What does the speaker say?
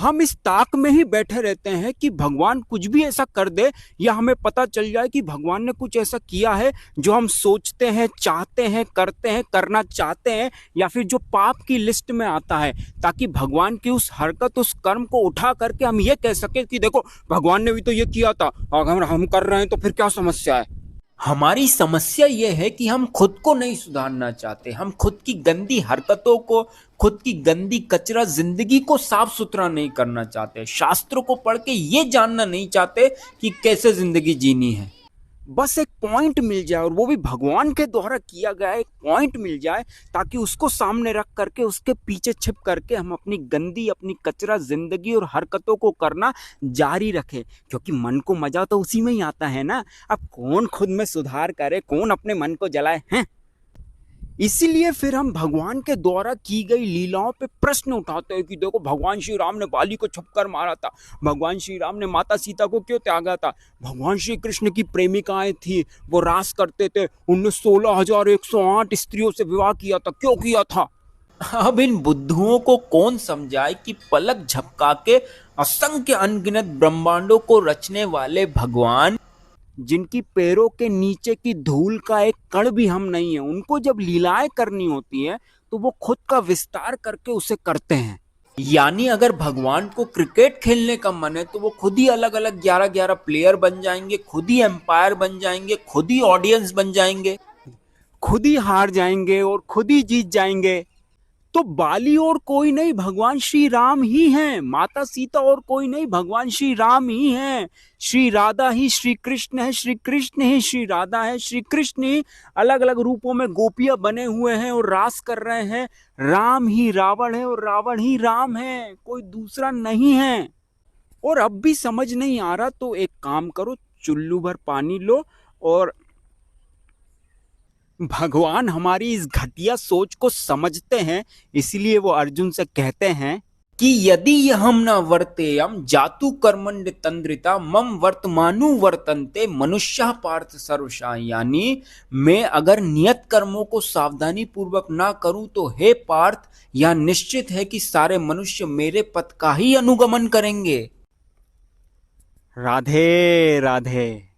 हम इस ताक में ही बैठे रहते हैं कि भगवान कुछ भी ऐसा कर दे या हमें पता चल जाए कि भगवान ने कुछ ऐसा किया है जो हम सोचते हैं, चाहते हैं, करते हैं, करना चाहते हैं, या फिर जो पाप की लिस्ट में आता है, ताकि भगवान की उस हरकत, उस कर्म को उठा करके हम ये कह सके कि देखो भगवान ने भी तो ये किया था, अगर हम कर रहे हैं तो फिर क्या समस्या है। हमारी समस्या यह है कि हम खुद को नहीं सुधारना चाहते। हम खुद की गंदी हरकतों को, खुद की गंदी कचरा जिंदगी को साफ सुथरा नहीं करना चाहते। शास्त्रों को पढ़ के ये जानना नहीं चाहते कि कैसे जिंदगी जीनी है। बस एक पॉइंट मिल जाए, और वो भी भगवान के द्वारा किया गया एक पॉइंट मिल जाए, ताकि उसको सामने रख करके, उसके पीछे छिप करके हम अपनी गंदी, अपनी कचरा जिंदगी और हरकतों को करना जारी रखें। क्योंकि मन को मजा तो उसी में ही आता है ना। अब कौन खुद में सुधार करे, कौन अपने मन को जलाए हैं। इसीलिए फिर हम भगवान के द्वारा की गई लीलाओं पे प्रश्न उठाते हैं कि देखो भगवान श्री राम ने बाली को छुपकर मारा था, भगवान श्री राम ने माता सीता को क्यों त्यागा था, भगवान श्री कृष्ण की प्रेमिकाएं थी, वो रास करते थे, उनने 16,108 स्त्रियों से विवाह किया था, क्यों किया था। अब इन बुद्धुओं को कौन समझाए कि पलक झपका के असंख्य अनगिनत ब्रह्मांडों को रचने वाले भगवान, जिनकी पैरों के नीचे की धूल का एक कण भी हम नहीं है, उनको जब लीलाएं करनी होती है तो वो खुद का विस्तार करके उसे करते हैं। यानी अगर भगवान को क्रिकेट खेलने का मन है तो वो खुद ही अलग अलग 11-11 प्लेयर बन जाएंगे, खुद ही एम्पायर बन जाएंगे, खुद ही ऑडियंस बन जाएंगे, खुद ही हार जाएंगे और खुद ही जीत जाएंगे। तो बाली और कोई नहीं, भगवान श्री राम ही हैं। माता सीता और कोई नहीं, भगवान श्री राम ही हैं। श्री राधा ही श्री कृष्ण है, श्री कृष्ण ही श्री राधा है, श्री कृष्ण ही अलग अलग रूपों में गोपियां बने हुए हैं और रास कर रहे हैं। राम ही रावण है और रावण ही राम है, कोई दूसरा नहीं है। और अब भी समझ नहीं आ रहा तो एक काम करो, चुल्लू भर पानी लो और भगवान हमारी इस घटिया सोच को समझते हैं, इसलिए वो अर्जुन से कहते हैं कि यदि यहम न वर्तेयम जातु कर्मण्य तंद्रिता मम वर्तमानु वर्तन्ते मनुष्य पार्थ सर्वशा। यानी मैं अगर नियत कर्मों को सावधानी पूर्वक ना करूं तो हे पार्थ, यह निश्चित है कि सारे मनुष्य मेरे पथ का ही अनुगमन करेंगे। राधे राधे।